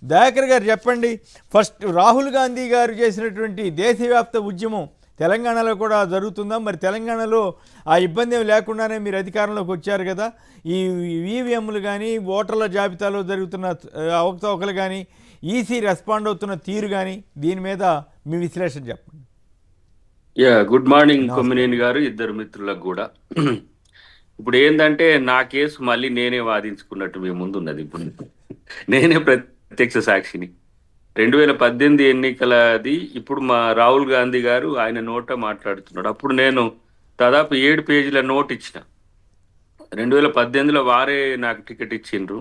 దయాకర్ గారు చెప్పండి, ఫస్ట్ రాహుల్ గాంధీ గారు చేసినటువంటి దేశవ్యాప్త ఉద్యమం తెలంగాణలో కూడా జరుగుతుందా? మరి తెలంగాణలో ఆ ఇబ్బంది ఏమి లేకుండానే మీరు అధికారంలోకి వచ్చారు కదా. ఈ ఈవీఎంలు కానీ, ఓటర్ల జాబితాలో జరుగుతున్న అవకతవకలు కానీ, ఈసీ రెస్పాండ్ అవుతున్న తీరు కానీ, దీని మీద మీ విశ్లేషణ చెప్పండి. గుడ్ మార్నింగ్ కొమ్మినేని గారు, ఇద్దరు మిత్రులకు కూడా. ఇప్పుడు ఏంటంటే నా కేసు మళ్ళీ నేనే వాదించుకున్నట్టు మీ ముందు ఉన్నది. ఇప్పుడు నేనే ప్రత్యక్ష సాక్షిని. 2018 ఎన్నికలది ఇప్పుడు మా రాహుల్ గాంధీ గారు ఆయన నోట మాట్లాడుతున్నాడు. అప్పుడు నేను దాదాపు 7 పేజీల నోట్ ఇచ్చిన. 2018లో వారే నాకు టికెట్ ఇచ్చిండ్రు.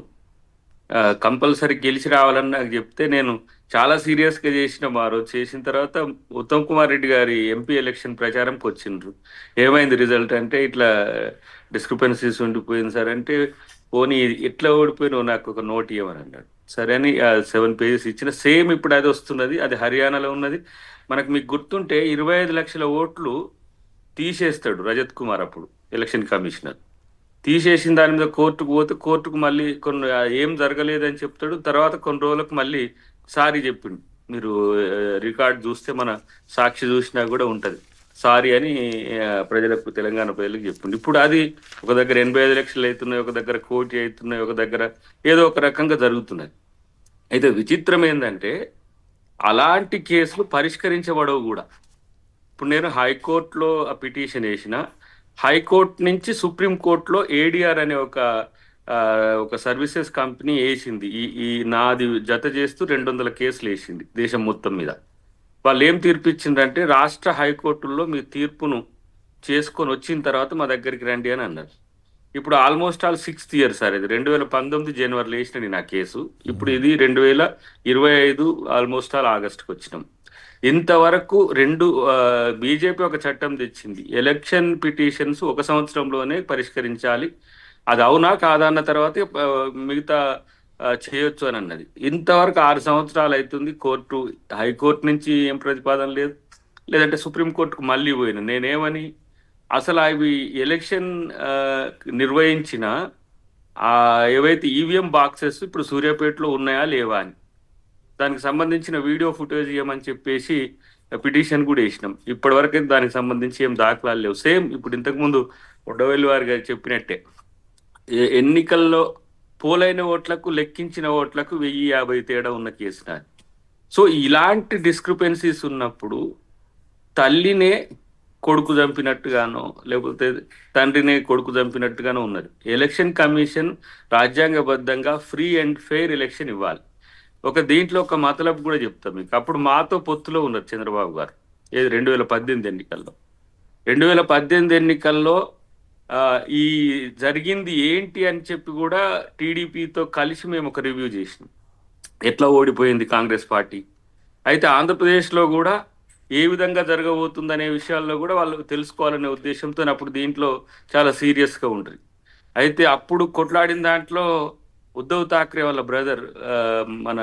కంపల్సరీ గెలిచి రావాలని నాకు చెప్తే నేను చాలా సీరియస్గా చేసిన. రోజు చేసిన తర్వాత ఉత్తమ్ కుమార్ రెడ్డి గారి ఎంపీ ఎలక్షన్ ప్రచారంకి వచ్చిండ్రు. ఏమైంది రిజల్ట్ అంటే ఇట్లా డిస్క్రిపెన్సీస్ ఉండిపోయింది సార్ అంటే, పోనీ ఎట్లా ఓడిపోయినావు నాకు ఒక నోట్ ఇవ్వమని అన్నాడు. సరే అని 7 పేజెస్ ఇచ్చిన. సేమ్ ఇప్పుడు అది వస్తున్నది, అది హర్యానాలో ఉన్నది. మీకు గుర్తుంటే 25 లక్షల ఓట్లు తీసేస్తాడు రజత్ కుమార్ అప్పుడు ఎలక్షన్ కమిషనర్. తీసేసిన దాని మీద కోర్టుకు పోతే కోర్టుకు మళ్ళీ కొన్ని ఏం జరగలేదని చెప్తాడు. తర్వాత కొన్ని రోజులకు మళ్ళీ సారీ చెప్పిండు. మీరు రికార్డ్ చూస్తే మన సాక్షి చూసినా కూడా ఉంటది, సారీ అని ప్రజలకు, తెలంగాణ ప్రజలకు చెప్పిండు. ఇప్పుడు అది ఒక దగ్గర 85 లక్షలు అవుతున్నాయి, ఒక దగ్గర 1 కోటి అవుతున్నాయి, ఒక దగ్గర ఏదో ఒక రకంగా జరుగుతున్నది. అయితే విచిత్రం ఏంటంటే అలాంటి కేసులు పరిష్కరించబడవు కూడా. ఇప్పుడు నేను హైకోర్టులో ఆ పిటిషన్ వేసిన, హైకోర్టు నుంచి సుప్రీంకోర్టులో ఏడిఆర్ అనే ఒక సర్వీసెస్ కంపెనీ వేసింది. ఈ నాది జత చేస్తూ 200 కేసులు వేసింది దేశం మొత్తం మీద. వాళ్ళు ఏం తీర్పు ఇచ్చిందంటే, రాష్ట్ర హైకోర్టుల్లో మీ తీర్పును చేసుకొని వచ్చిన తర్వాత మా దగ్గరికి రండి అని అన్నారు. ఇప్పుడు almost all 6th year sir. ఇది 2019 జనవరిలో వేసిన నా కేసు. ఇప్పుడు ఇది 2025 ఆల్మోస్ట్ ఆల్ ఆగస్టుకి వచ్చినాం. ఇంతవరకు బీజేపీ ఒక చట్టం తెచ్చింది, ఎలక్షన్ పిటిషన్స్ 1 సంవత్సరంలోనే పరిష్కరించాలి, అది అవునా కాదా అన్న తర్వాత మిగతా చేయొచ్చు అని అన్నది. ఇంతవరకు 6 సంవత్సరాలు అవుతుంది. హైకోర్టు నుంచి ఏం ప్రతిపాదన లేదు, లేదంటే సుప్రీంకోర్టుకు మళ్ళీ పోయినా. నేనేమని, అసలు అవి ఎలక్షన్ నిర్వహించిన ఏవైతే ఈవీఎం బాక్సెస్ ఇప్పుడు సూర్యాపేటలో ఉన్నాయా లేవా అని, దానికి సంబంధించిన వీడియో ఫుటేజ్ ఇవ్వమని చెప్పేసి పిటిషన్ కూడా వేసినాం. ఇప్పటి వరకు దానికి సంబంధించి ఏం దాఖలాలు లేవు. సేమ్ ఇప్పుడు ఇంతకుముందు ఉడ్డవెల్లి వారి గారు చెప్పినట్టే, ఎన్నికల్లో పోలైన ఓట్లకు లెక్కించిన ఓట్లకు 1050 తేడా ఉన్న కేసు నాది. సో ఇలాంటి డిస్క్రిపెన్సీస్ ఉన్నప్పుడు తల్లినే కొడుకు చంపినట్టుగానో, లేకపోతే తండ్రినే కొడుకు చంపినట్టుగానో ఉన్నది. ఎలక్షన్ కమిషన్ రాజ్యాంగబద్ధంగా ఫ్రీ అండ్ ఫెయిర్ ఎలక్షన్ ఇవ్వాలి. దీంట్లో ఒక మతలబు కూడా చెప్తాం మీకు. అప్పుడు మాతో పొత్తులో ఉన్నారు చంద్రబాబు గారు. 2018 ఎన్నికల్లో. 2018 ఎన్నికల్లో ఈ జరిగింది ఏంటి అని చెప్పి కూడా టీడీపీతో కలిసి మేము ఒక రివ్యూ చేసినాం, ఎట్లా ఓడిపోయింది కాంగ్రెస్ పార్టీ. అయితే ఆంధ్రప్రదేశ్లో కూడా ఏ విధంగా జరగబోతుందనే విషయాల్లో కూడా వాళ్ళు తెలుసుకోవాలనే ఉద్దేశంతో అప్పుడు దీంట్లో చాలా సీరియస్గా ఉంటుంది. అయితే అప్పుడు కొట్లాడిన దాంట్లో ఉద్ధవ్ ఠాక్రే వాళ్ళ బ్రదర్, మన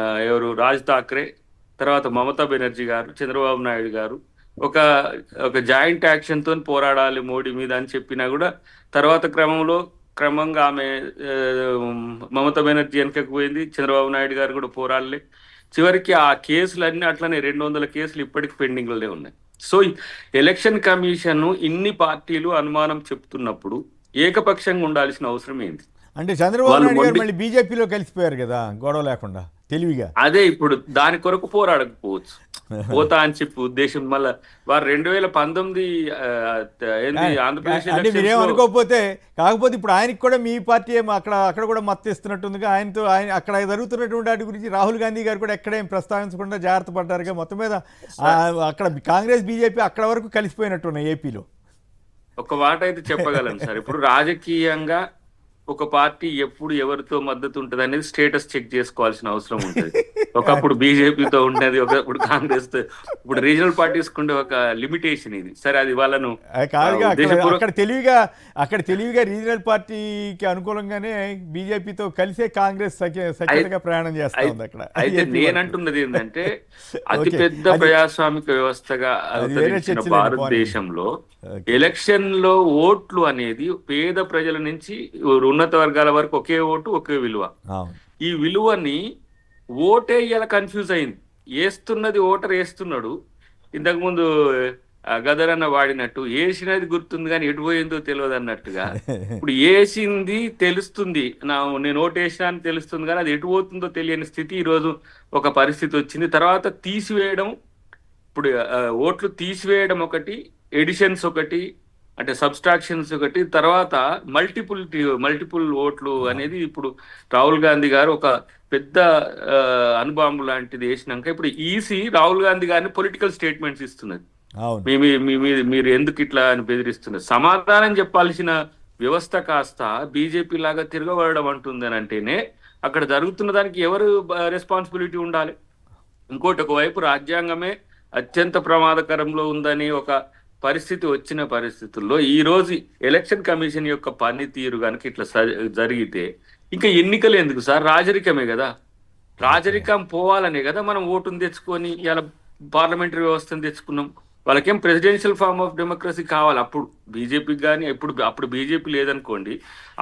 రాజ్ ఠాక్రే, తర్వాత మమతా బెనర్జీ గారు, చంద్రబాబు నాయుడు గారు ఒక జాయింట్ యాక్షన్తో పోరాడాలి మోడీ మీద అని చెప్పినా కూడా తర్వాత క్రమంగా ఆమె మమతా బెనర్జీ వెనకకు పోయింది, చంద్రబాబు నాయుడు గారు కూడా పోరాడలే. చివరికి ఆ కేసులన్నీ అట్లనే 200 కేసులు ఇప్పటికి పెండింగ్లోనే ఉన్నాయి. సో ఎలక్షన్ కమిషన్ ఇన్ని పార్టీలు అనుమానం చెప్తున్నప్పుడు ఏకపక్షంగా ఉండాల్సిన అవసరం ఏంటి? అంటే చంద్రబాబు నాయుడు గారు మళ్ళీ బీజేపీలో కలిసిపోయారు కదా, గొడవ లేకుండా తెలివిగా. అదే ఇప్పుడు దాని కొరకు పోరాడకపోవచ్చు, పోతా అని చెప్పి ఉద్దేశం. మళ్ళీ వారు 2019 ఆంధ్రప్రదేశ్ అంటే మీరేం అనుకోకపోతే, కాకపోతే ఇప్పుడు ఆయనకి కూడా మీ పార్టీ అక్కడ కూడా మద్దతు ఇస్తున్నట్టుందిగా. ఆయన అక్కడ జరుగుతున్నటువంటి వాటి గురించి రాహుల్ గాంధీ గారు కూడా ఎక్కడేం ప్రస్తావించకుండా జాగ్రత్త పడ్డారుగా. మొత్తం మీద అక్కడ కాంగ్రెస్ బీజేపీ అక్కడ వరకు కలిసిపోయినట్టున్నాయి ఏపీలో. ఒక మాట అయితే చెప్పగలను సార్, ఇప్పుడు రాజకీయంగా ఒక పార్టీ ఎప్పుడు ఎవరితో మద్దతు ఉంటుంది అనేది స్టేటస్ చెక్ చేసుకోవాల్సిన అవసరం ఉంటుంది. ఒకప్పుడు బీజేపీతో ఉండేది, ఒకప్పుడు కాంగ్రెస్ తో. ఇప్పుడు రీజనల్ పార్టీస్ కుండే ఒక లిమిటేషన్ ఇది. సరే, అది వాళ్ళను అక్కడ తెలివిగా రీజనల్ పార్టీకి అనుకూలంగానే బీజేపీతో కలిసే కాంగ్రెస్ సఖ్యతగా ప్రయాణం చేస్తా ఉంది అక్కడ. అయితే నేనంటున్నది ఏంటంటే, అతిపెద్ద ప్రజాస్వామిక వ్యవస్థగా అవతరించిన భారతదేశంలో ఎలక్షన్ లో ఓట్లు అనేది పేద ప్రజల నుంచి ఉన్నత వర్గాల వరకు ఒకే ఓటు ఒకే విలువ. ఈ విలువని ఓటే ఇలా కన్ఫ్యూజ్ అయింది. వేస్తున్నది ఓటర్ వేస్తున్నాడు. ఇంతకుముందు గదర్ అన్న వాడినట్టు వేసినది గుర్తుంది కానీ ఎటు పోయిందో తెలియదు అన్నట్టుగా ఇప్పుడు వేసింది తెలుస్తుంది, నేను ఓటు వేసినా అని తెలుస్తుంది కానీ అది ఎటు పోతుందో తెలియని స్థితి ఈరోజు ఒక పరిస్థితి వచ్చింది. తర్వాత తీసివేయడం, ఇప్పుడు ఓట్లు తీసివేయడం ఒకటి, ఎడిషన్స్ ఒకటి, అంటే సబ్స్ట్రాక్షన్స్ ఒకటి, తర్వాత మల్టిపుల్ ఓట్లు అనేది ఇప్పుడు రాహుల్ గాంధీ గారు ఒక పెద్ద అనుబాంబు లాంటిది వేసినాక ఇప్పుడు ఈసీ రాహుల్ గాంధీ గారిని పొలిటికల్ స్టేట్మెంట్స్ ఇస్తున్నది. మీరు ఎందుకు ఇట్లా అని బెదిరిస్తున్నారు? సమాధానం చెప్పాల్సిన వ్యవస్థ కాస్త బీజేపీ లాగా తిరగబడడం అంటుందని అంటేనే అక్కడ జరుగుతున్న దానికి ఎవరు రెస్పాన్సిబిలిటీ ఉండాలి? ఇంకోటి, ఒకవైపు రాజ్యాంగమే అత్యంత ప్రమాదకరంలో ఉందని ఒక పరిస్థితి వచ్చిన పరిస్థితుల్లో ఈ రోజు ఎలక్షన్ కమిషన్ యొక్క పనితీరు కనుక ఇట్లా జరిగితే ఇంకా ఎన్నికలు ఎందుకు సార్? రాజరికమే కదా. రాజరికం పోవాలనే కదా మనం ఓటును తెచ్చుకొని ఇలా పార్లమెంటరీ వ్యవస్థను తెచ్చుకున్నాం. వాళ్ళకేం ప్రెసిడెన్షియల్ ఫార్మ్ ఆఫ్ డెమోక్రసీ కావాలి. అప్పుడు బీజేపీకి కానీ అప్పుడు బీజేపీ లేదనుకోండి,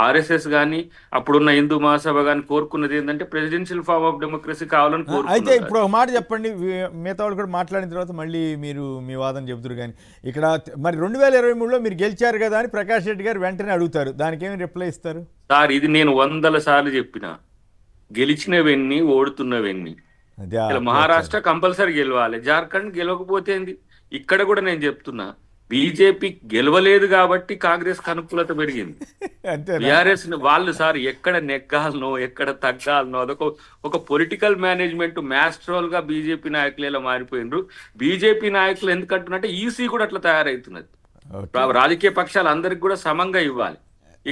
ఆర్ఎస్ఎస్ కానీ అప్పుడున్న హిందూ మహాసభ కానీ కోరుకున్నది ఏంటంటే ప్రెసిడెన్షియల్ ఫార్మ్ ఆఫ్ డెమోక్రసీ కావాలని కోరుకున్నారు. అయితే ఇప్పుడు ఒక మాట చెప్పండి, మిగతా వాళ్ళు కూడా మాట్లాడిన తర్వాత మళ్ళీ మీరు మీ వాదన చెబుతారు. కానీ ఇక్కడ మరి 2023లో మీరు గెలిచారు కదా అని ప్రకాష్ రెడ్డి గారు వెంటనే అడుగుతారు, దానికి ఏమి రిప్లై ఇస్తారు? సార్, ఇది నేను 100 సార్లు చెప్పిన, గెలిచినవెన్ని ఓడుతున్నవెన్ని. మహారాష్ట్ర కంపల్సరీ గెలవాలి, జార్ఖండ్ గెలవకపోతే ఏంది? ఇక్కడ కూడా నేను చెప్తున్నా, బీజేపీ గెలవలేదు కాబట్టి కాంగ్రెస్ అనుకూలత పెరిగింది. బీఆర్ఎస్ వాళ్ళు సార్ ఎక్కడ నెగ్గాలనో ఎక్కడ తగ్గాలనో ఒక పొలిటికల్ మేనేజ్మెంట్ మ్యాస్ట్రోల్ గా బీజేపీ నాయకులు ఇలా మారిపోయినరు. బీజేపీ నాయకులు ఎందుకంటున్నట్టే ఈసీ కూడా అట్లా తయారవుతున్నది. రాజకీయ పక్షాలు అందరికి కూడా సమంగా ఇవ్వాలి.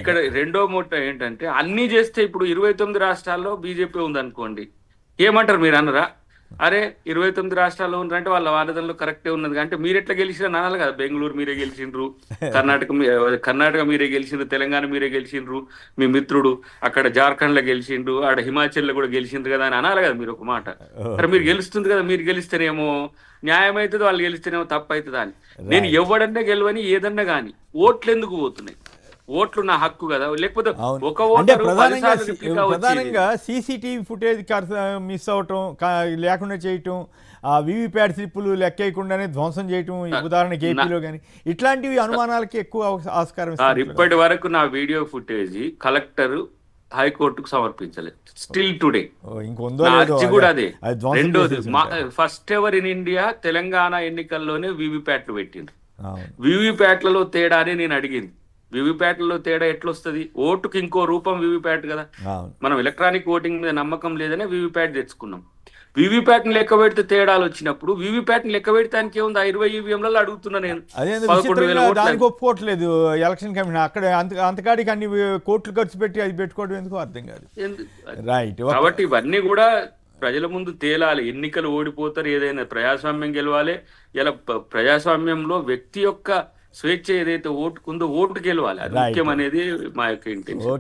ఇక్కడ రెండో మూట ఏంటంటే అన్ని చేస్తే ఇప్పుడు 29 రాష్ట్రాల్లో బీజేపీ ఉందనుకోండి, ఏమంటారు? మీరు అన్నరా అరే 29 రాష్ట్రాల్లో ఉన్నారంటే వాళ్ళ వాదనలో కరెక్టే ఉన్నది అంటే మీరు ఎట్లా గెలిచినా అనాలి కదా. బెంగళూరు మీరే గెలిచిండ్రు, కర్ణాటక మీరే గెలిచిండ్రు, తెలంగాణ మీరే గెలిచిండ్రు, మీ మిత్రుడు అక్కడ జార్ఖండ్ లో గెలిచిండ్రు, ఆడ హిమాచల్ లో కూడా గెలిచిండ్రు కదా అని అనాలి కదా మీరు ఒక మాట. అరే మీరు గెలుస్తుంది కదా, మీరు గెలిస్తేనేమో న్యాయం అవుతుంది, వాళ్ళు గెలిస్తేనేమో తప్పు అవుతుంది అని. నేను ఎవడన్నా గెలవని ఏదన్నా కానీ ఓట్లు ఎందుకు పోతున్నాయి? ఓట్లు నా హక్కు కదా. లేకపోతే ఒక ఓటు ప్రధానంగా సీసీటీవీ ఫుటేజ్ మిస్ అవటం, లేకుండా చేయటం, ఆ వీవీప్యాట్ స్లిప్పులు లెక్కేయకుండానే ధ్వంసం చేయటం, ఉదాహరణకి ఏపీలో కానీ, ఇట్లాంటివి అనుమానాలకి ఎక్కువ ఆస్కారం. ఇప్పటి వరకు నా వీడియో ఫుటేజ్ కలెక్టర్ హైకోర్టుకు సమర్పించలేదు. స్టిల్ టుడే కూడా అదే. రెండోది, first ever in India Telangana ఎన్నికల్లోనే వీవీప్యాట్లు పెట్టిండ్రు. వీవీప్యాట్లలో తేడా అని నేను అడిగింది. వీవీప్యాట్లలో తేడా ఎట్లొస్తుంది? ఓటుకి ఇంకో రూపం వీవీప్యాట్ కదా. మనం ఎలక్ట్రానిక్ ఓటింగ్ మీద నమ్మకం లేదనే వీవీప్యాట్ తెచ్చుకున్నాం. వీవీప్యాట్ ని లెక్క పెడితే తేడాలు వచ్చినప్పుడు వీవీప్యాట్ ని లెక్క పెడతానికి ఏముంది? 20 ఈవీఎంలలో అడుగుతున్నా నేను. దానికి ఒప్పుకోవట్లేదు ఎలక్షన్ కమిషన్. అక్కడ అంతకాడికి అన్ని కోట్లు ఖర్చు పెట్టి అది పెట్టుకోవడం ఎందుకు అర్థం కాదు. రైట్. కాబట్టి ఇవన్నీ కూడా ప్రజల ముందు తేలాలి. ఎన్నికలు ఓడిపోతారు, ఏదైనా ప్రజాస్వామ్యం గెలవాలి. ఇలా ప్రజాస్వామ్యంలో వ్యక్తి యొక్క స్వేచ్ఛ ఏదైతే ఓటుకుందో ఓటు గెలవాలి, అది ముఖ్యం అనేది మా యొక్క ఇంటెన్షన్.